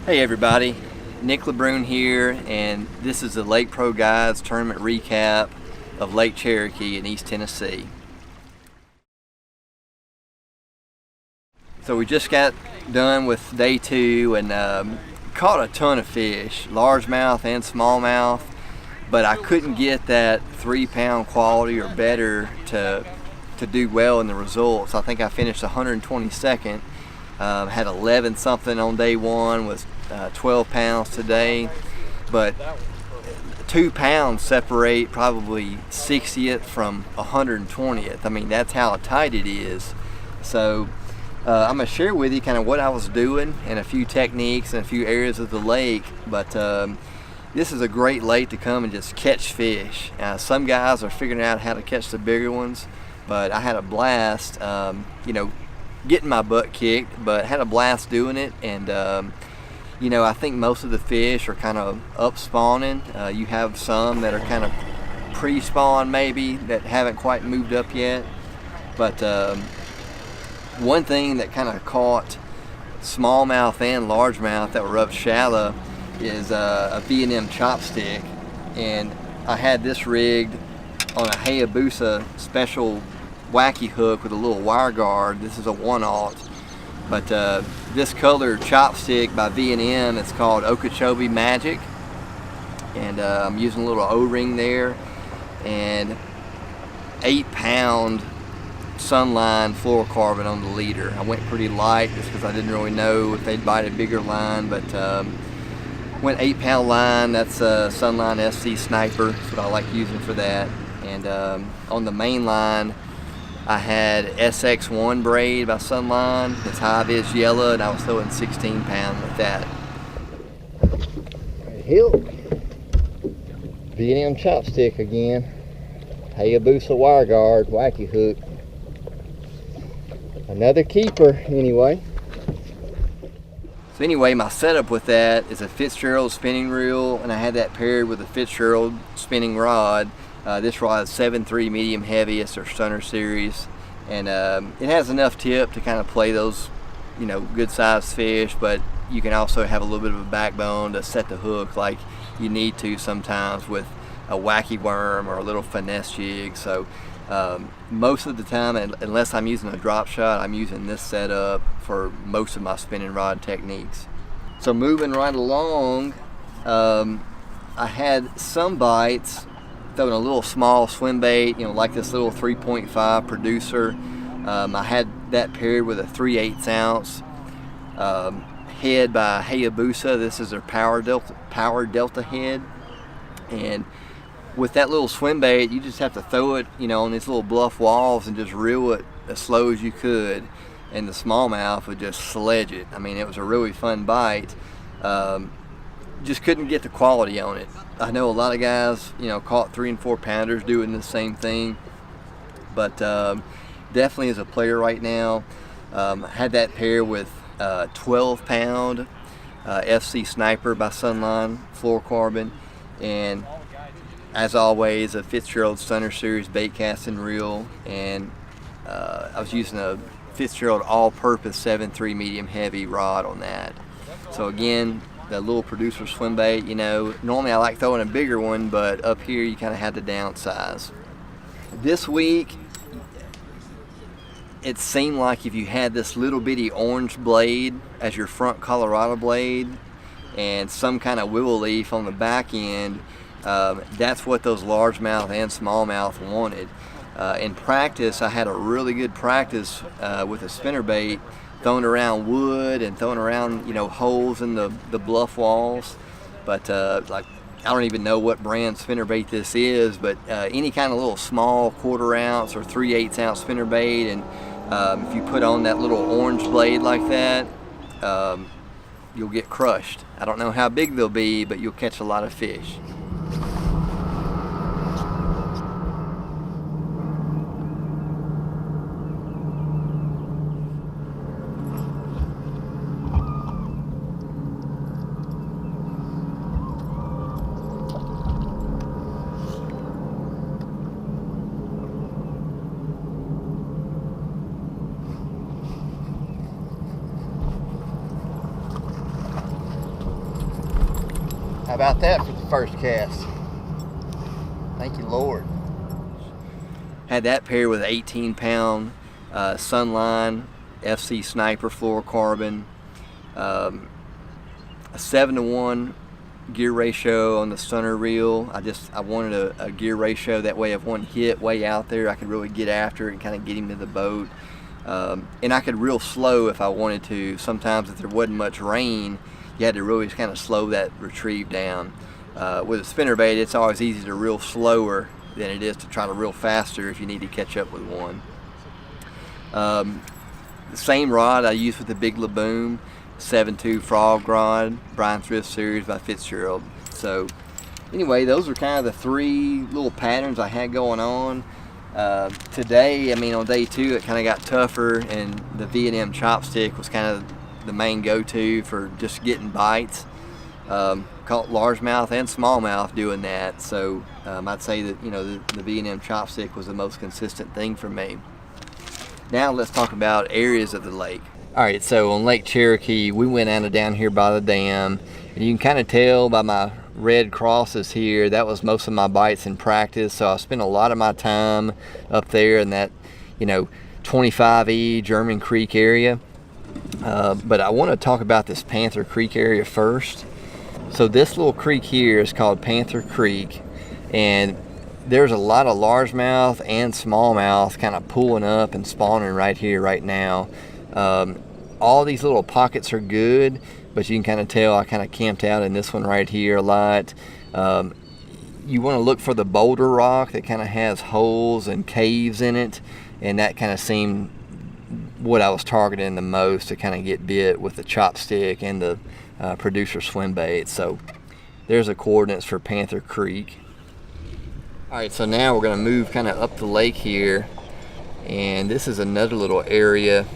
Hey everybody, Nick LeBrun here, and this is the Lake Pro Guides tournament recap of Lake Cherokee in East Tennessee. So we just got done with day 2 and caught a ton of fish, largemouth and smallmouth, but I couldn't get that 3-pound quality or better to do well in the results. I think I finished 122nd. Had 11 something on day 1, was 12 pounds today, but 2 pounds separate probably 60th from 120th. I mean, that's how tight it is. So I'm gonna share with you kind of what I was doing and a few techniques and a few areas of the lake, but this is a great lake to come and just catch fish. Some guys are figuring out how to catch the bigger ones, but I had a blast, getting my butt kicked, but had a blast doing it. And I think most of the fish are kind of up spawning. You have some that are kind of pre-spawn maybe that haven't quite moved up yet, but one thing that kind of caught smallmouth and largemouth that were up shallow is a V&M chopstick, and I had this rigged on a Hayabusa special wacky hook with a little wire guard. This is a 1/0, but this color chopstick by V&M, it's called Okeechobee Magic, and I'm using a little O-ring there, and 8-pound Sunline fluorocarbon on the leader. I went pretty light just because I didn't really know if they'd bite a bigger line, but went 8-pound line. That's a Sunline SC Sniper. That's what I like using for that. And on the main line, I had SX1 braid by Sunline. It's high-vis yellow, and I was throwing 16 pound with that. Hill. V&M chopstick again. Hayabusa wire guard, wacky hook. Another keeper anyway. So anyway, my setup with that is a Fitzgerald spinning reel, and I had that paired with a Fitzgerald spinning rod. This rod is 7.3 medium heavy. It's their Stunner series, and it has enough tip to kind of play those, good sized fish, but you can also have a little bit of a backbone to set the hook like you need to sometimes with a wacky worm or a little finesse jig. So most of the time, unless I'm using a drop shot, I'm using this setup for most of my spinning rod techniques. So moving right along, I had some bites throwing a little small swim bait, like this little 3.5 producer. I had that paired with a 3/8 ounce head by Hayabusa. This is their Power Delta head, and with that little swim bait, you just have to throw it, on these little bluff walls and just reel it as slow as you could, and the smallmouth would just sledge it. I mean, it was a really fun bite. Just couldn't get the quality on it. I know a lot of guys, caught 3 and 4 pounders doing the same thing, but definitely as a player right now, had that pair with 12-pound FC Sniper by Sunline fluorocarbon, and as always, a Fitzgerald Stunner series bait casting reel, and I was using a Fitzgerald all-purpose 7.3 medium heavy rod on that. So again, the little producer swim bait, normally I like throwing a bigger one, but up here you kind of had to downsize. This week, it seemed like if you had this little bitty orange blade as your front Colorado blade and some kind of willow leaf on the back end, that's what those largemouth and smallmouth wanted. In practice, I had a really good practice with a spinnerbait, throwing around wood and throwing around holes in the bluff walls, but I don't even know what brand spinnerbait this is, but any kind of little small 1/4 ounce or 3/8 ounce spinnerbait, and if you put on that little orange blade like that, you'll get crushed. I don't know how big they'll be, but you'll catch a lot of fish. How about that for the first cast? Thank you, Lord. Had that paired with an 18-pound Sunline FC Sniper fluorocarbon, a 7-to-1 gear ratio on the stunner reel. I wanted a gear ratio that way if one hit way out there I could really get after it and kind of get him to the boat, and I could reel slow if I wanted to. Sometimes if there wasn't much rain, you had to really kind of slow that retrieve down. With a spinnerbait, it's always easy to reel slower than it is to try to reel faster if you need to catch up with one. The same rod I used with the big LeBrun's 7.2 frog rod, Brian Thrift series by Fitzgerald. So anyway, those are kind of the three little patterns I had going on. Today, I mean on day 2, it kind of got tougher, and the V&M chopstick was kind of the main go-to for just getting bites. Caught largemouth and smallmouth doing that, so I'd say that the V&M chopstick was the most consistent thing for me. Now let's talk about areas of the lake. All right, so on Lake Cherokee, we went out of down here by the dam, and you can kind of tell by my red crosses here, that was most of my bites in practice. So I spent a lot of my time up there in that 25E German Creek area. But I want to talk about this Panther Creek area first. So this little creek here is called Panther Creek, and there's a lot of largemouth and smallmouth kind of pulling up and spawning right here right now. All these little pockets are good, but you can kind of tell I kind of camped out in this one right here a lot. You want to look for the boulder rock that kind of has holes and caves in it, and that kind of seemed what I was targeting the most to kind of get bit with the chopstick and the producer swim bait. So there's the coordinates for Panther Creek. All right, so now we're going to move kind of up the lake here, and this is another little area.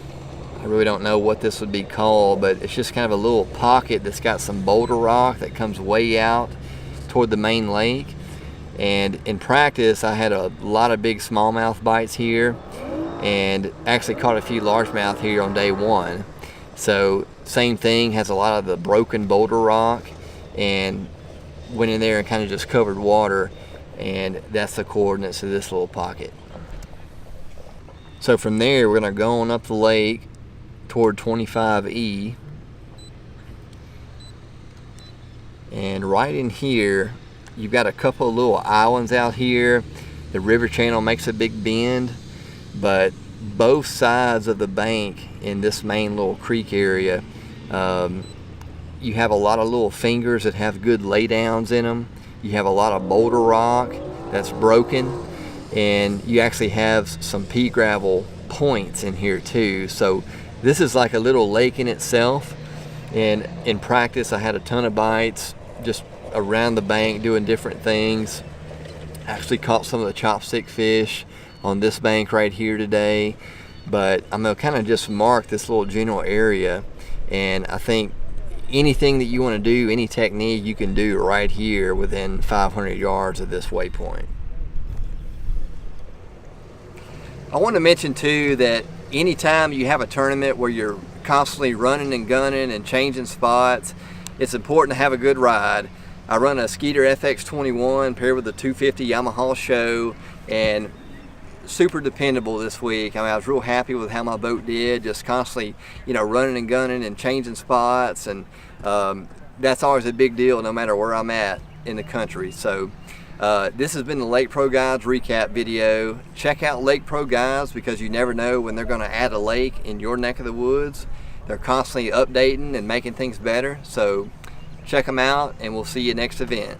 I really don't know what this would be called, but it's just kind of a little pocket that's got some boulder rock that comes way out toward the main lake. And in practice, I had a lot of big smallmouth bites here, and actually caught a few largemouth here on day 1. So same thing, has a lot of the broken boulder rock, and went in there and kind of just covered water, and that's the coordinates of this little pocket. So from there, we're going to go on up the lake toward 25E, and right in here you've got a couple of little islands out here. The river channel makes a big bend, but both sides of the bank in this main little creek area, you have a lot of little fingers that have good laydowns in them. You have a lot of boulder rock that's broken, and you actually have some pea gravel points in here too. So this is like a little lake in itself, and in practice I had a ton of bites just around the bank doing different things. Actually caught some of the chopstick fish on this bank right here today, but I'm gonna kind of just mark this little general area, and I think anything that you want to do, any technique you can do right here within 500 yards of this waypoint. I want to mention too that anytime you have a tournament where you're constantly running and gunning and changing spots, it's important to have a good ride. I run a Skeeter FX21 paired with a 250 Yamaha show, and super dependable this week. I mean, I was real happy with how my boat did, just constantly, running and gunning and changing spots, and that's always a big deal no matter where I'm at in the country. So this has been the Lake Pro Guides recap video. Check out Lake Pro Guides, because you never know when they're going to add a lake in your neck of the woods. They're constantly updating and making things better. So check them out, and we'll see you next event.